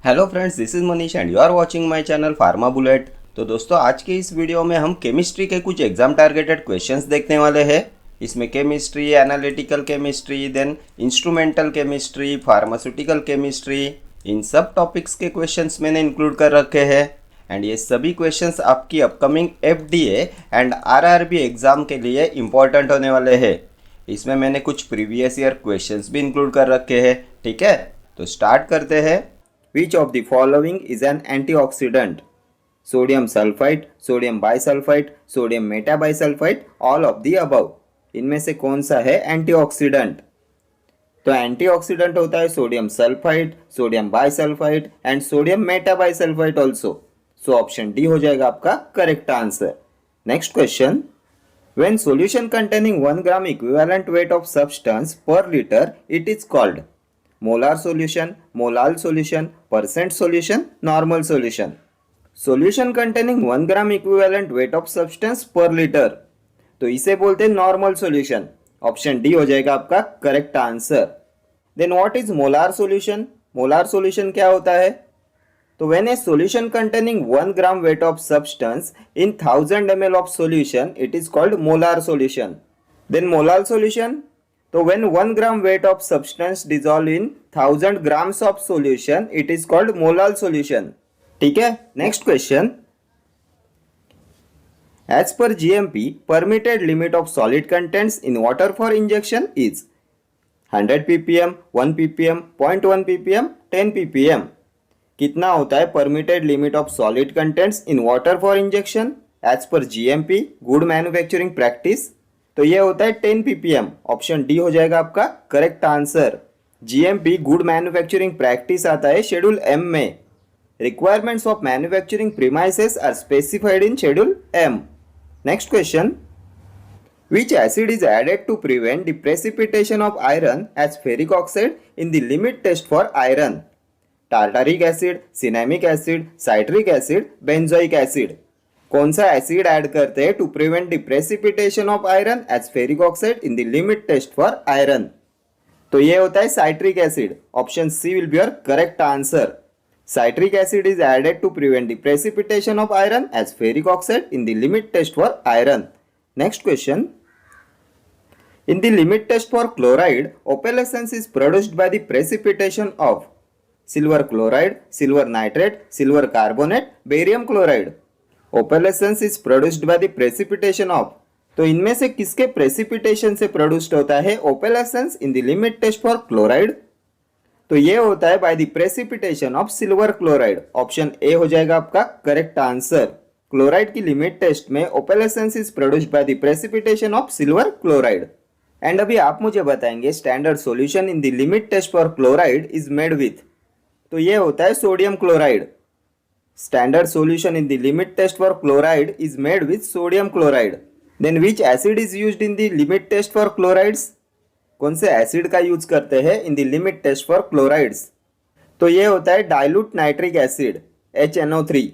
Hello friends, this is Manish and you are watching my channel pharma bullet. तो दोस्तों, आज के इस वीडियो में हम केमिस्ट्री के कुछ एग्जाम टारगेटेड क्वेश्चंस देखने वाले हैं। इसमें chemistry, analytical chemistry, then instrumental chemistry, pharmaceutical chemistry, इन सब टॉपिक्स के क्वेश्चंस मैंने इंक्लूड कर रखे हैं। एंड ये सभी क्वेश्चंस आपकी upcoming FDA and RRB exam के लिए इम्पॉर्टेंट होने वाले हैं। इसमें मैंने कुछ प्रीवियस ईयर क्वेश्चंस भी इंक्लूड कर रखे हैं। ठीक है, तो स्टार्ट करते हैं। Which of the following is an antioxidant? Sodium sulfite, sodium bisulfite, sodium metabisulfite, all of the above. इनमें से कौन सा है एंटीऑक्सीडेंट? तो एंटीऑक्सीडेंट होता है sodium sulphide, sodium bisulphide and sodium metabisulphide also. So option D हो जाएगा आपका correct answer. Next question, when solution containing 1 gram equivalent weight of substance per liter, it is called molar solution, molal solution, percent solution, normal solution. Solution containing 1 gram equivalent weight of substance पर litre, तो इसे बोलते हैं normal solution. Option D हो जाएगा आपका correct answer. Then what is molar solution? Molar solution क्या होता है? तो when a solution containing 1 gram weight of substance in 1000 ml of solution, it is called molar solution. Then molal solution, तो when 1 gram weight of substance dissolve in 1000 grams of solution, it is called molal solution. ठीक है, next question, as per GMP permitted limit of solid contents in water for injection is 100 ppm, 1 ppm, 0.1 ppm, 10 ppm। कितना होता है permitted limit of solid contents in water for injection as per GMP good manufacturing practice? तो ये होता है 10 ppm। Option D हो जाएगा आपका correct answer. GMP good manufacturing practice आता है शेड्यूल एम में। Requirements of manufacturing premises are specified in schedule M. Next question, which acid is added to prevent the precipitation of iron as ferric oxide in the limit test for iron? Tartaric acid, cinnamic acid, citric acid, benzoic acid। कौन सा acid add करते हैं to prevent the precipitation of iron as ferric oxide in the limit test for iron? तो ये होता है citric acid. Option C will be your correct answer. Citric acid is added to prevent the precipitation of iron as ferric oxide in the limit test for iron. Next question, in the limit test for chloride opalescence is produced by the precipitation of silver chloride, silver nitrate, silver carbonate, barium chloride। opalescence is produced by the precipitation of, तो इनमें से किसके precipitation से produced होता है opalescence in the limit test for chloride? तो ये होता है by the precipitation of silver chloride. Option A हो जाएगा आपका करेक्ट आंसर। क्लोराइड की लिमिट टेस्ट में opalescence is produced by the precipitation of silver chloride. And अभी आप मुझे बताएंगे standard solution in the limit test for chloride is made with, तो ये होता है sodium chloride. Standard solution in the limit test for chloride is made with sodium chloride. Then which acid is used in the limit test for chlorides? कौन से acid का use करते हैं in the limit test for chlorides? तो ये होता है dilute nitric acid HNO3।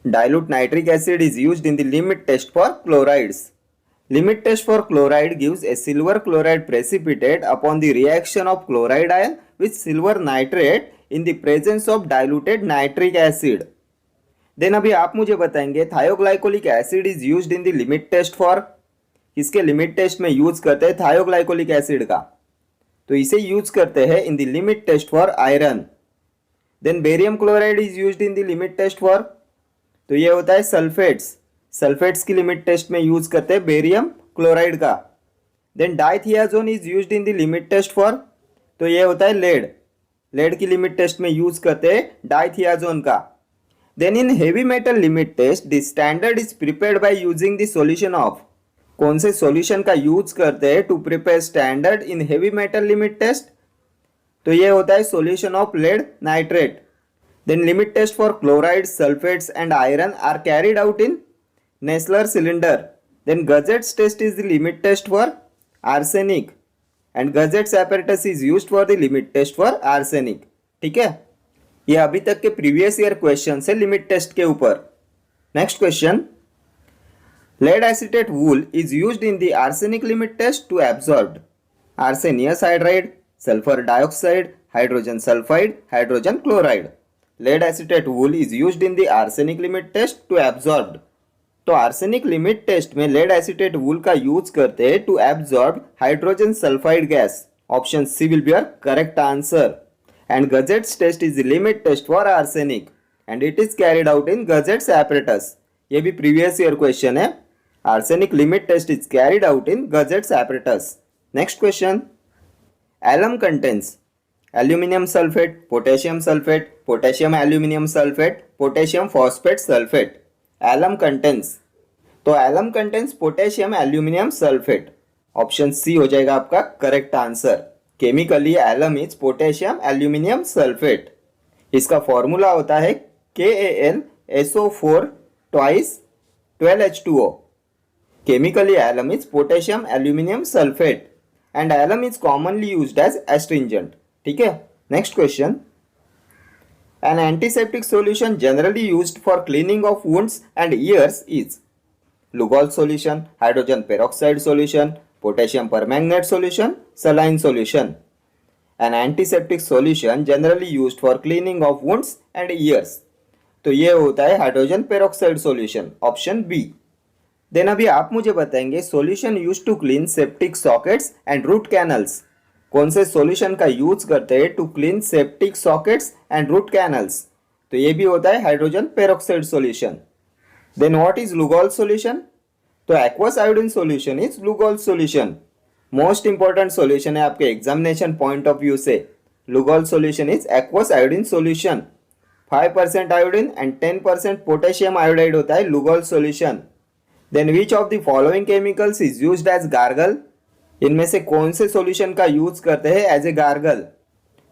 Dilute nitric acid is used in the limit test for chlorides. Limit test for chloride gives a silver chloride precipitate upon the reaction of chloride ion with silver nitrate in the presence of diluted nitric acid। Then अभी आप मुझे बताएंगे thioglycolic acid is used in the limit test for, किसके limit test में use करते हैं थायोग्लाइकोलिक acid का? तो इसे यूज करते हैं in the limit test for iron. Then barium chloride is used in the limit test for, तो ये होता है सल्फेट्स। सल्फेट्स की लिमिट टेस्ट में यूज करते हैं बेरियम क्लोराइड का। Then dithizone is used in the limit test for, तो ये होता है लेड। लेड की लिमिट टेस्ट में यूज करते हैं डाइथियाजोन का। Then in heavy metal limit test, the standard is prepared by using the solution of, कौन से सॉल्यूशन का यूज करते हैं to prepare standard in heavy metal limit test? तो ये होता है solution of lead nitrate. Then limit test for chloride, sulphates and iron are carried out in Nessler cylinder. Then Gutzeit test is the limit test for arsenic and Gutzeit apparatus is used for the limit test for arsenic. ठीक है, ये अभी तक के previous year question है limit test के ऊपर। Next question, lead acetate wool is used in the arsenic limit test to absorb arsenious hydride, sulphur dioxide, hydrogen sulphide, hydrogen chloride. lead acetate wool is used in the arsenic limit test to absorbed. तो arsenic limit test में lead acetate wool का use करते हैं to absorb hydrogen sulphide gas. Option C will be our correct answer. And Gutzeit test is the limit test for arsenic and it is carried out in Gutzeit apparatus. ये भी previous year question है. Arsenic limit test is carried out in Gutzeit apparatus. Next question. Alum contains aluminium sulphate, potassium sulphate, potassium aluminium sulphate, potassium phosphate sulphate. Alum contains, तो alum contains potassium aluminium sulphate. Option C हो जाएगा आपका correct answer. Chemically alum is potassium aluminium sulphate. इसका फॉर्मूला होता है KAlSO4 twice 12H2O. Chemically alum is potassium aluminium sulphate and alum is commonly used as astringent. ठीक है. Next question. An antiseptic solution generally used for cleaning of wounds and ears is Lugol solution, hydrogen peroxide solution, potassium permanganate solution, saline solution. An antiseptic solution generally used for cleaning of wounds and ears. तो ये होता है hydrogen peroxide solution. Option B. Then अभी आप मुझे बताएंगे solution used to clean septic sockets and root canals. कौन से सॉल्यूशन का यूज करते हैं to clean septic sockets and root canals. तो ये भी होता है hydrogen peroxide solution. Then what is Lugol solution. तो aqueous iodine solution is Lugol solution. Most important solution है आपके एग्जामिनेशन पॉइंट ऑफ व्यू से. Lugol solution is aqueous iodine solution. 5% iodine and 10% potassium iodide होता है Lugol solution. Then which of the following chemicals is used as gargle. इनमें से कौन से solution का यूज करते हैं एज ए गार्गल.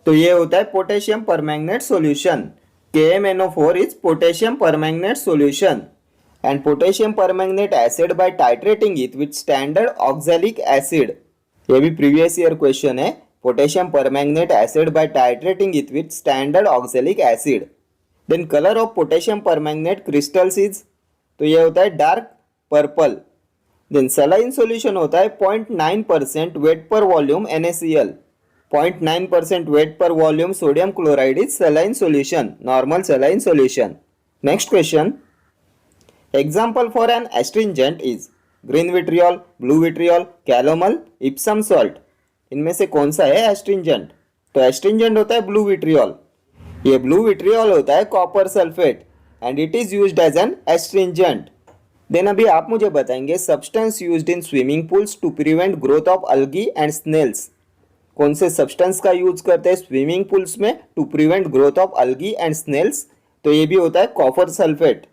तो ये होता है potassium permanganate solution. KMNO4 is potassium permanganate solution and potassium permanganate acid by titrating it with standard oxalic acid. ये भी प्रीवियस ईयर क्वेश्चन है. Potassium permanganate acid by titrating it with standard oxalic acid. Then colour of potassium permanganate crystals is, तो ये होता है dark purple. Then saline solution होता है 0.9% weight per volume NaCl. 0.9% weight per volume sodium chloride is saline solution, normal saline solution. Next question. Example for an astringent is green vitriol, blue vitriol, calomel, Epsom salt. इनमें से कौन सा है astringent. तो astringent होता है blue vitriol. ये blue vitriol होता है copper sulphate and it is used as an astringent. Then अभी आप मुझे बताएंगे substance used in swimming pools to prevent growth of algae and snails. कौन से सब्सटेंस का यूज करते हैं स्विमिंग पूल्स में to prevent growth of algae and snails. तो ये भी होता है copper sulphate.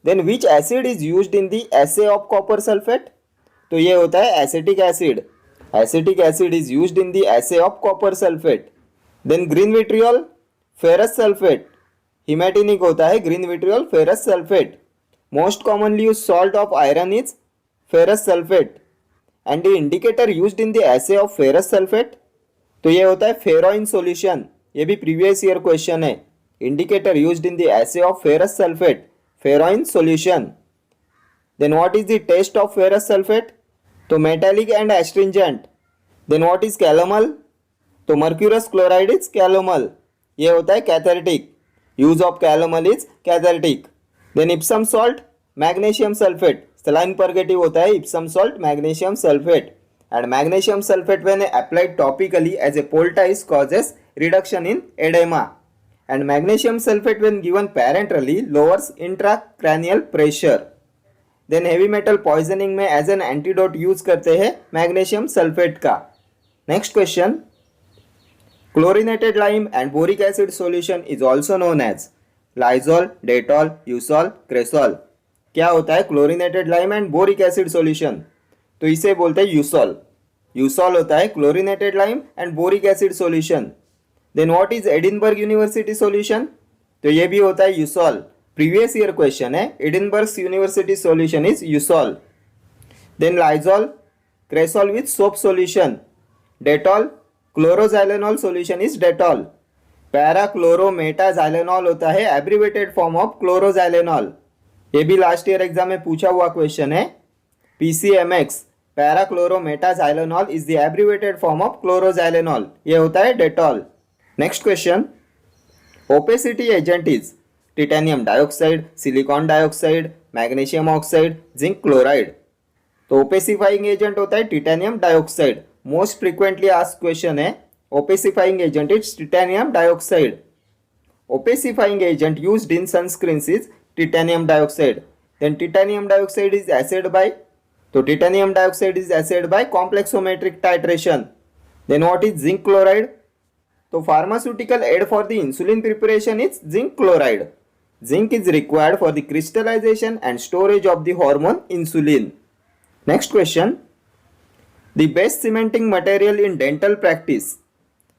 Then which acid is used in the assay of copper sulphate. तो ये होता है acetic acid. Acetic acid is used in the assay of copper sulphate. Then green vitriol, ferrous sulphate. Haematinic होता है green vitriol, ferrous sulphate. Most commonly used salt of iron is ferrous sulfate and the indicator used in the assay of ferrous sulfate. तो ये होता है फेरोइन solution. ये भी previous year question है. Indicator used in the assay of ferrous sulfate, ferroin solution. Then what is the taste of ferrous sulphate. तो metallic and astringent. Then what is calomel. तो mercurous chloride is calomel. ये होता है cathartic. Use of calomel is cathartic. Then Epsom salt, magnesium sulphate. Saline purgative होता है Epsom salt, magnesium sulphate. And magnesium sulphate when applied topically as a poultice causes reduction in edema. And magnesium sulfate when given parenterally lowers intracranial pressure. Then heavy metal poisoning में as an antidote use करते हैं magnesium sulphate का. Next question. Chlorinated lime and boric acid solution is also known as Lysol, Dettol, Eusol, cresol. क्या होता है chlorinated lime and boric acid solution. तो इसे बोलते हैं यूसॉल. यूसॉल होता है chlorinated lime and boric acid solution. Then what is Edinburgh university solution. तो ये भी होता है यूसॉल. प्रीवियस ईयर क्वेश्चन है. Edinburgh university solution is Eusol. Then Lysol, cresol with soap solution. Dettol, chloroxylenol solution is Dettol. Parachlorometaxylenol होता है abbreviated form of chloroxylenol. ये भी लास्ट ईयर एग्जाम में पूछा हुआ क्वेश्चन है. PCMX, parachlorometaxylenol is the abbreviated form of chloroxylenol. ये होता है Dettol. Next question. Opacity agent is titanium dioxide, silicon dioxide, magnesium oxide, zinc chloride. तो ओपेसिफाइंग एजेंट होता है titanium dioxide. Most frequently asked question है. Opacifying agent is titanium dioxide. Opacifying agent used in sunscreens is titanium dioxide. Then titanium dioxide is acid by, so titanium dioxide is acid by complexometric titration. Then what is zinc chloride? So pharmaceutical aid for the insulin preparation is zinc chloride. Zinc is required for the crystallization and storage of the hormone insulin. Next question. The best cementing material in dental practice.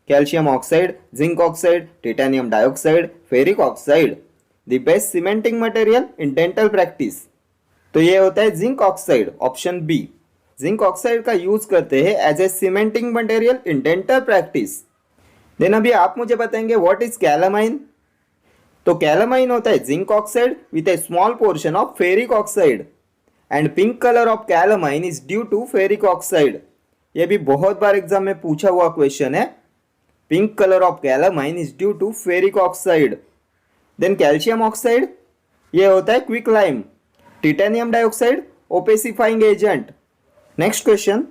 Calcium oxide, zinc oxide, titanium dioxide, ferric oxide. The best cementing material in dental practice. तो ये होता है zinc oxide, option B. Zinc oxide का use करते हैं as a cementing material in dental practice. Then अभी आप मुझे बताएंगे व्हाट इज कैलामाइन. तो कैलामाइन होता है zinc oxide with a small portion of ferric oxide and pink colour of calamine is due to ferric oxide. ये भी बहुत बार एग्जाम में पूछा हुआ क्वेश्चन है. Pink color of calamine is due to ferric oxide. Then calcium oxide, ये होता है quicklime. Titanium dioxide, opacifying agent. Next question.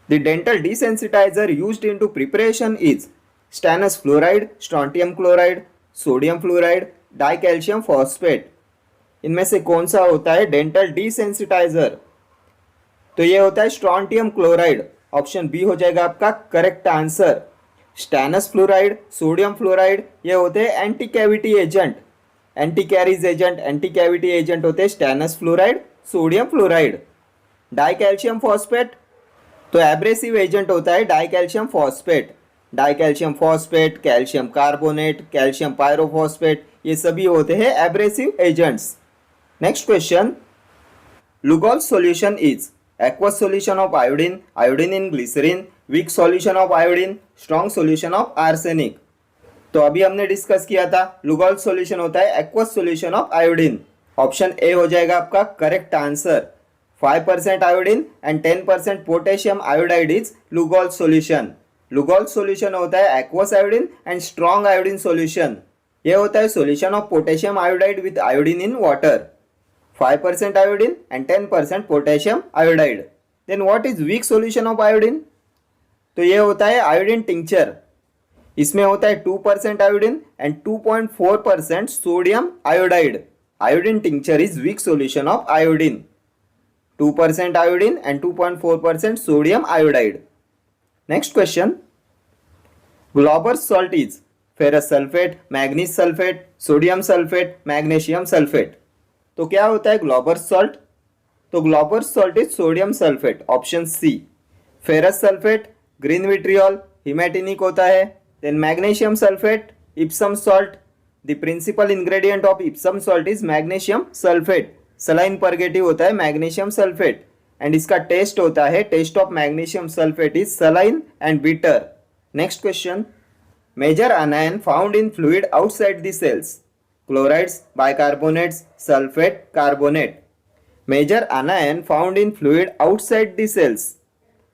The dental desensitizer used into preparation is stannous fluoride, strontium chloride, sodium fluoride, dicalcium phosphate. इनमें से कौन सा होता है dental desensitizer? तो ये होता है strontium chloride. ऑप्शन बी हो जाएगा आपका correct answer. Stannous fluoride, sodium fluoride ये होते हैं anti cavity agent, anti caries agent, anti cavity agent होते हैं stannous fluoride, sodium fluoride. Dicalcium phosphate तो एब्रेसिव एजेंट होता है dicalcium phosphate. Dicalcium phosphate, calcium carbonate, calcium pyrophosphate ये सभी होते हैं abrasive agents. Next question. Lugol solution is aqueous solution of iodine, iodine in glycerin, weak solution of iodine, strong solution of arsenic. तो अभी हमने discuss किया था लुगॉल solution होता है aqueous solution of iodine. Option A हो जाएगा आपका correct answer. 5% iodine and 10% potassium iodide is Lugol solution. Lugol solution होता है aqueous iodine and strong iodine solution. ये होता है solution of potassium iodide with iodine in water. 5% iodine and 10% potassium iodide. Then what is weak solution of iodine? तो ये होता है iodine tincture. इसमें होता है 2% iodine and 2.4% sodium iodide. Iodine tincture is weak solution of iodine. 2% iodine and 2.4% sodium iodide. Next question. Glauber's salt is ferrous sulfate, manganese sulfate, sodium sulfate, magnesium sulfate. तो क्या होता है ग्लोबर्स सॉल्ट? तो Glauber's salt is sodium sulphate, option C. Ferrous sulphate, green vitriol, haematinic होता है. Then magnesium sulphate, Epsom salt. The principal ingredient of Epsom salt is magnesium sulphate. Saline purgative होता है magnesium sulphate and इसका taste होता है, taste of magnesium sulphate is saline and bitter. Next question. Major anion found in fluid outside the cells. Chlorides, bicarbonates, sulfate, carbonate. Major anion found in fluid outside the cells.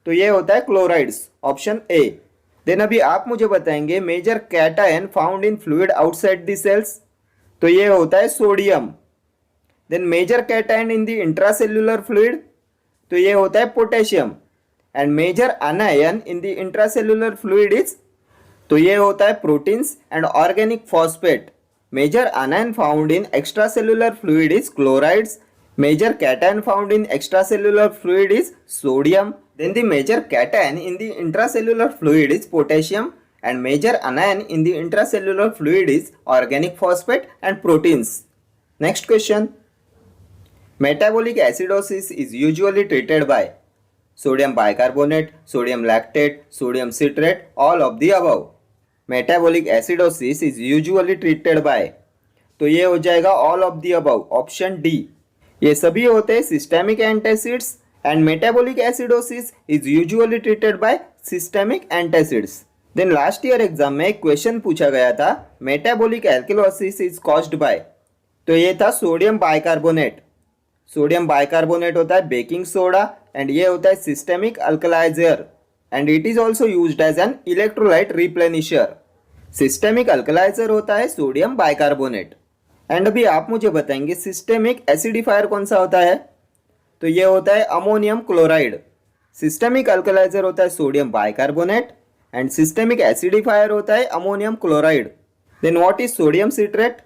तो ये होता है chlorides, option A. Then अभी आप मुझे बताएंगे major cation found in fluid outside the cells. तो ये होता है sodium. Then major cation in the intracellular fluid. तो ये होता है potassium. And major anion in the intracellular fluid is, तो ये होता है proteins and organic phosphate. Major anion found in extracellular fluid is chlorides. Major cation found in extracellular fluid is sodium. Then the major cation in the intracellular fluid is potassium. And major anion in the intracellular fluid is organic phosphate and proteins. Next question. Metabolic acidosis is usually treated by sodium bicarbonate, sodium lactate, sodium citrate, all of the above. Metabolic acidosis is usually treated by, तो ये हो जाएगा all of the above, option D. ये सभी होते हैं systemic antacids and metabolic acidosis is usually treated by systemic antacids. Then last year exam में एक क्वेश्चन पूछा गया था metabolic alkalosis is caused by, तो ये था सोडियम बाइकार्बोनेट. सोडियम बाइकार्बोनेट होता है बेकिंग सोडा एंड ये होता है systemic alkaliser and it is also used as an electrolyte replenisher. Systemic alkaliser होता है सोडियम बाइकार्बोनेट। एंड अभी आप मुझे बताएंगे सिस्टेमिक एसिडिफायर कौन सा होता है? तो ये होता है अमोनियम क्लोराइड। सिस्टेमिक अल्कलाइजर होता है sodium bicarbonate and systemic acidifier होता है ammonium chloride. Then what is sodium citrate?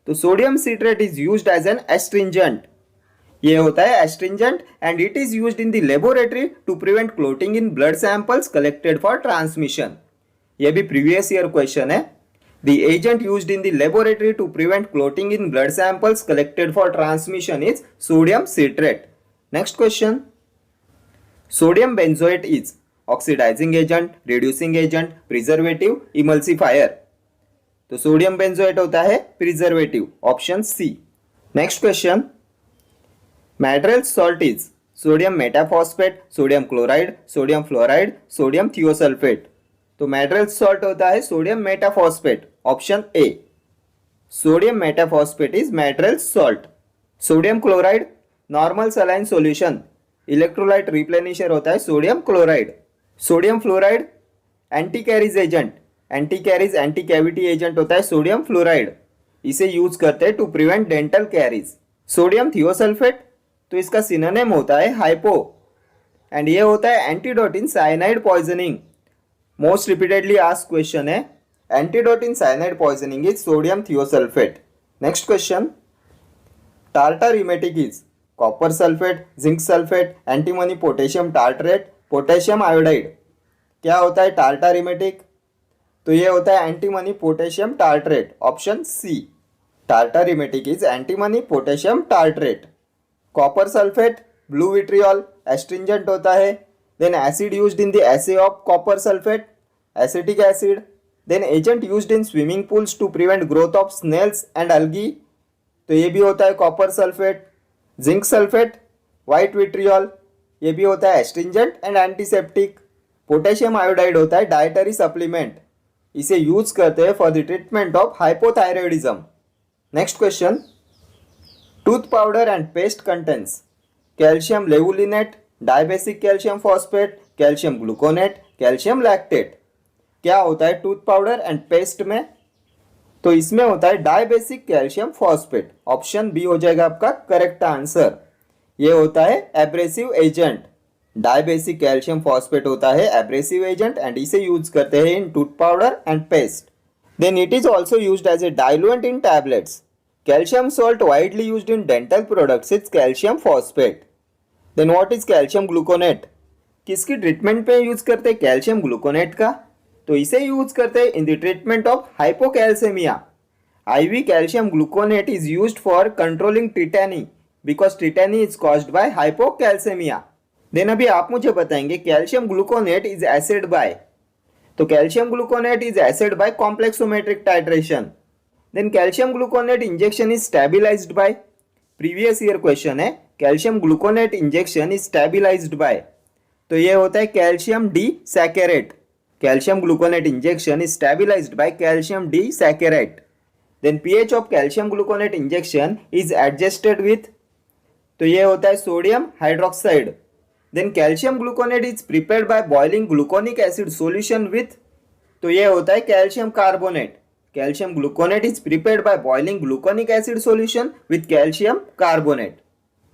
तो sodium citrate is used as an astringent. ये होता है astringent and it is used in the laboratory to prevent clotting in blood samples collected for transmission. ये भी previous year question है। The agent used in the laboratory to prevent clotting in blood samples collected for transmission is sodium citrate. Next question. Sodium benzoate is oxidizing agent, reducing agent, preservative, emulsifier. तो sodium benzoate होता है preservative, option C. Next question. Maddrell salt is sodium metaphosphate, sodium chloride, sodium fluoride, sodium thiosulphate. तो Maddrell salt होता है sodium metaphosphate, option A. Sodium metaphosphate is Maddrell salt. Sodium chloride normal saline solution, electrolyte replenisher होता है sodium chloride. Sodium fluoride anti caries agent, anti caries anti cavity agent होता है sodium fluoride. इसे use करते हैं to prevent dental caries. Sodium thiosulphate तो इसका synonym होता है हाइपो एंड ये होता है antidote in cyanide poisoning. Most repeatedly asked question है, antidote in cyanide poisoning is sodium thiosulphate. Next question. Tartar emetic is copper sulphate, zinc sulphate, antimony potassium tartrate, potassium iodide. क्या होता है tartar emetic? तो ये होता है antimony potassium tartrate, option C. Tartar emetic is antimony potassium tartrate. Copper sulphate blue vitriol astringent होता है। Then acid used in the assay of copper sulphate, acetic acid. Then agent used in swimming pools to prevent growth of snails and algae, तो ये भी होता है copper sulphate. Zinc sulphate white vitriol, ये भी होता है astringent and antiseptic. Potassium iodide होता है डाइटरी सप्लीमेंट, इसे यूज करते हैं for the treatment of hypothyroidism. Next question. Tooth powder and paste contents calcium levulinate, dibasic calcium phosphate, calcium gluconate, calcium lactate. क्या होता है टूथ पाउडर एंड पेस्ट में? तो इसमें होता है dibasic calcium phosphate, option B हो जाएगा आपका करेक्ट आंसर। ये होता है abrasive agent. Dibasic calcium phosphate होता है एब्रेसिव एजेंट एंड इसे यूज करते हैं in tooth powder and paste. Then it is also used as a diluent in tablets. Calcium salt widely used in dental products is calcium phosphate. Then what is calcium gluconate? किसकी treatment पे use करते हैं calcium gluconate का? तो इसे use करते हैं in the treatment of hypocalcaemia. IV calcium gluconate is used for controlling tetany because tetany is caused by hypocalcaemia. Then अभी आप मुझे बताएंगे calcium gluconate is assayed by, तो calcium gluconate is assayed by complexometric titration. Then calcium gluconate injection is stabilised by, previous year question है, calcium gluconate injection is stabilised by, तो ये होता है calcium D saccharate. Calcium gluconate injection is stabilised bye calcium D saccharate. Then pH of calcium gluconate injection is adjusted with, तो ये होता है sodium hydroxide. Then calcium gluconate is prepared by boiling gluconic acid solution with, तो ये होता है calcium carbonate. Calcium gluconate is prepared by boiling gluconic acid solution with calcium carbonate.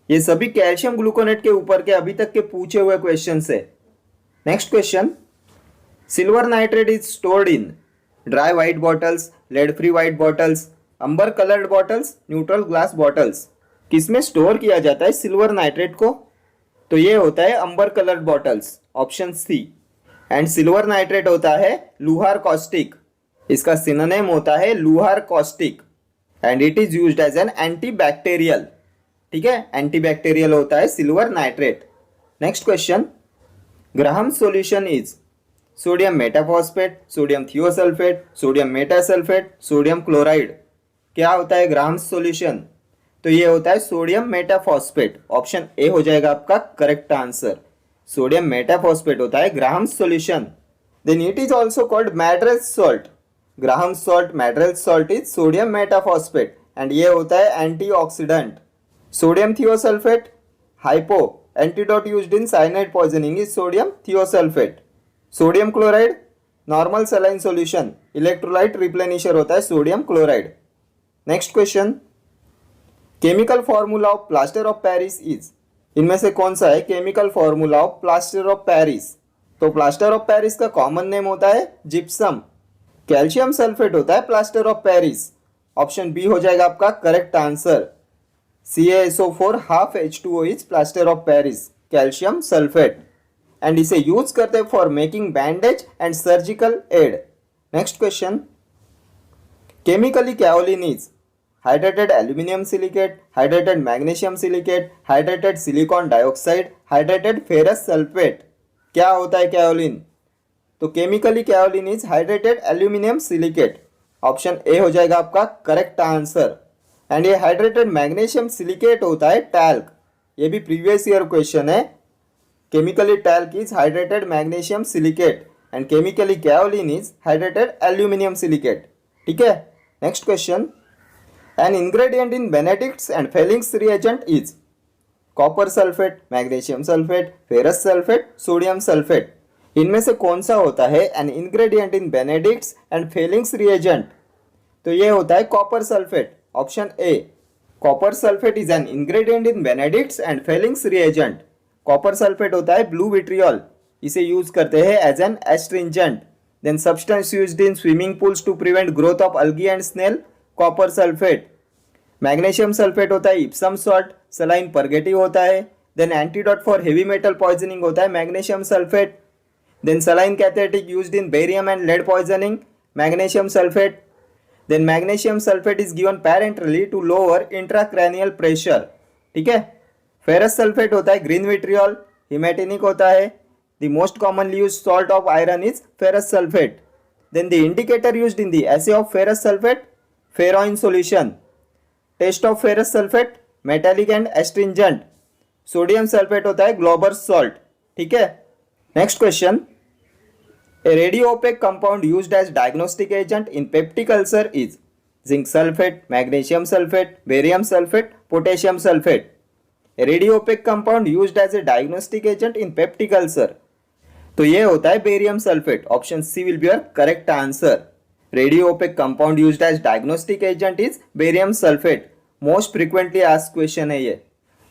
ये सभी कैल्शियम ग्लूकोनेट के ऊपर के अभी तक के पूछे हुए क्वेश्चन है। Next question. Silver nitrate is stored in dry white bottles, lead free white bottles, amber coloured bottles, neutral glass bottles. किसमें स्टोर किया जाता है सिल्वर नाइट्रेट को? तो ये होता है amber coloured bottles, option C. And silver nitrate होता है लुहार कॉस्टिक, इसका सिनोनिम होता है लुहार caustic and it is used as an antibacterial. ठीक है, एंटीबैक्टीरियल होता है silver nitrate. Next question. Graham solution is sodium metaphosphate, sodium thiosulphate, sodium metasulphate, sodium chloride. क्या होता है ग्राहम सॉल्यूशन? तो ये होता है सोडियम मेटाफॉस्फेट, ऑप्शन ए हो जाएगा आपका करेक्ट आंसर। सोडियम मेटाफॉस्फेट होता है Graham solution. Then it is also called Maddrell salt. Graham salt, Maddrell salt is sodium metaphosphate and ये होता है antioxidant. Sodium thiosulphate hypo, antidote used in cyanide poisoning is sodium thiosulphate. Sodium chloride normal saline solution electrolyte replenisher होता है sodium chloride. Next question, chemical formula of plaster of Paris is, इनमें से कौन सा है chemical formula of plaster of Paris? तो plaster of Paris का common name होता है जिप्सम। कैल्शियम सल्फेट होता है plaster of Paris. Option B हो जाएगा आपका correct answer. CaSO4 half H2O is plaster of Paris, calcium sulphate, and इसे यूज करते हैं for making bandage and surgical aid. Next question, chemically kaolin is hydrated aluminium silicate, hydrated magnesium silicate, hydrated silicon dioxide, hydrated ferrous sulphate. क्या होता है kaolin? तो chemically kaolin is hydrated aluminium silicate. Option A हो जाएगा आपका correct answer. And ये hydrated magnesium silicate होता है टैल्क। ये भी प्रीवियस ईयर क्वेश्चन है। Chemically talc is hydrated magnesium silicate and chemically kaolin is hydrated aluminium silicate. ठीक है, next question, an ingredient in Benedict's and Fehling's reagent is copper sulphate, magnesium sulphate, ferrous sulphate, sodium sulphate. इनमें से कौन सा होता है an ingredient in Benedict's and Fehling's reagent? तो ये होता है copper sulphate. Option A, copper sulphate is an ingredient in Benedict's and Fehling's reagent. Copper sulphate होता है ब्लू विट्रियल, इसे यूज करते हैं as an astringent. Then substance used in swimming pools to prevent growth of algae and snail, copper sulphate. Magnesium sulphate होता है Epsom salt, saline purgative होता है। Then antidote for heavy metal poisoning होता है magnesium sulphate. Then saline cathartic used in barium and lead poisoning, magnesium sulphate. Then magnesium sulphate is given parenterally to lower intracranial pressure. ठीक है, ferrous sulphate होता है green vitriol, haematinic होता है। The most commonly used salt of iron is ferrous sulphate. Then the indicator used in the assay of ferrous sulphate, ferroin solution. Taste of ferrous sulphate metallic and astringent. Sodium sulphate होता है Glauber's salt. ठीक है, next question, a radio opaque compound used as diagnostic agent in peptic ulcer is zinc sulphate, magnesium sulphate, barium sulphate, potassium sulphate. A radio opaque compound used as A diagnostic agent in peptic ulcer, तो ये होता है barium sulphate. Option C will be your correct answer. Radio opaque compound used as diagnostic agent is barium sulphate. Most frequently asked question है ये।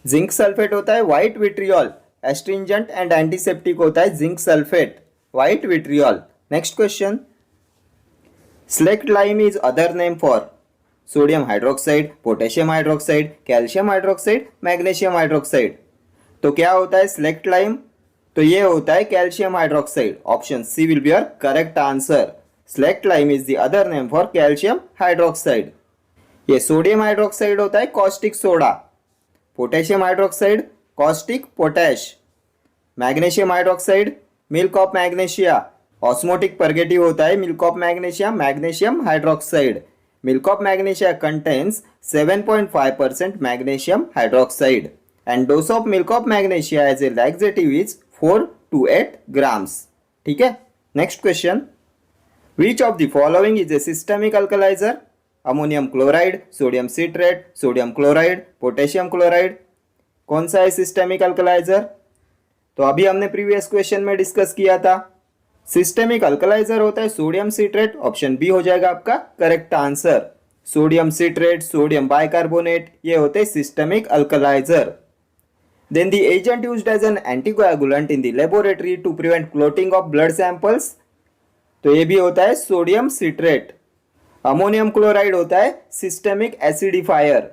Zinc sulphate होता है white vitriol, astringent and antiseptic होता है zinc sulphate, white vitriol. Next question, slaked lime is other name for sodium hydroxide, potassium hydroxide, calcium hydroxide, magnesium hydroxide. तो क्या होता है स्लेक्ट लाइम? तो ये होता है calcium hydroxide. Option C will be your correct answer. Slaked lime is the other name for calcium hydroxide. ये sodium hydroxide होता है caustic soda, potassium hydroxide caustic potash, magnesium hydroxide milk of magnesia, osmotic purgative होता है milk of magnesia, magnesium hydroxide. Milk of magnesia contains 7.5% magnesium hydroxide and dose of milk of magnesia as a laxative is 4 to 8 grams. ठीक है, next question, which of the following is a systemic alkaliser? Ammonium chloride, sodium citrate, sodium chloride, potassium chloride. कौन सा है systemic अल्कलाइजर? तो अभी हमने previous question में discuss किया था। सिस्टेमिक अल्कलाइजर होता है सोडियम सिट्रेट। ऑप्शन बी हो जाएगा आपका correct answer. Sodium citrate, sodium bicarbonate, ये होते हैं systemic alkaliser. Then the agent used as an anticoagulant in the laboratory to prevent clotting of blood samples, तो ये भी होता है सोडियम सिट्रेट। अमोनियम क्लोराइड होता है सिस्टेमिक एसिडिफायर।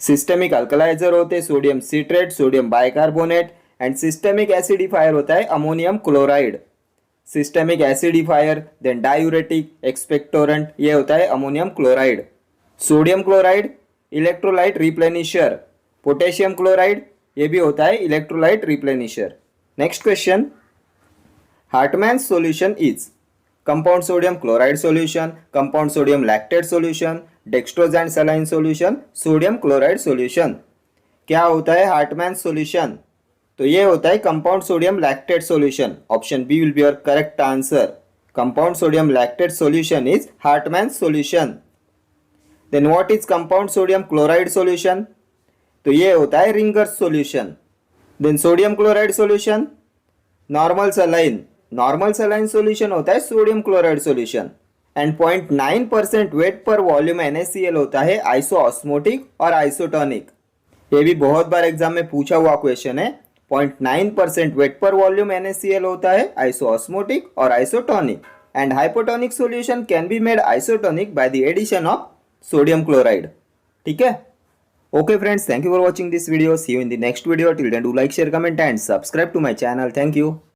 सिस्टेमिक अल्कलाइजर होते हैं sodium citrate, sodium bicarbonate, and systemic acidifier होता है ammonium chloride. Systemic acidifier, then diuretic, expectorant, ये होता है ammonium chloride. Sodium chloride electrolyte replenisher, potassium chloride ये भी होता है electrolyte replenisher. Next question, Hartmann solution is compound sodium chloride solution, compound sodium lactate solution, dextrose and saline solution, sodium chloride solution. क्या होता है हार्टमैन सॉल्यूशन? तो ये होता है compound sodium lactate solution. Option B will be your correct answer. Compound sodium lactate solution is Hartmann solution. Then what is compound sodium chloride solution? तो ये होता है Ringer's solution. Then sodium chloride solution, normal saline, normal saline solution होता है sodium chloride solution. And 0.9% weight per volume NaCl होता है isoosmotic और isotonic. ये भी बहुत बार एग्जाम में पूछा हुआ क्वेश्चन है। 0.9% वेट पर वॉल्यूम NaCl होता है आइसोऑस्मोटिक और isotonic. And hypotonic solution can be made isotonic by the addition of sodium chloride. ठीक है। Okay friends, thank you for watching this video. See you in the next video. Till then, do like, share, comment and subscribe to my channel. Thank you.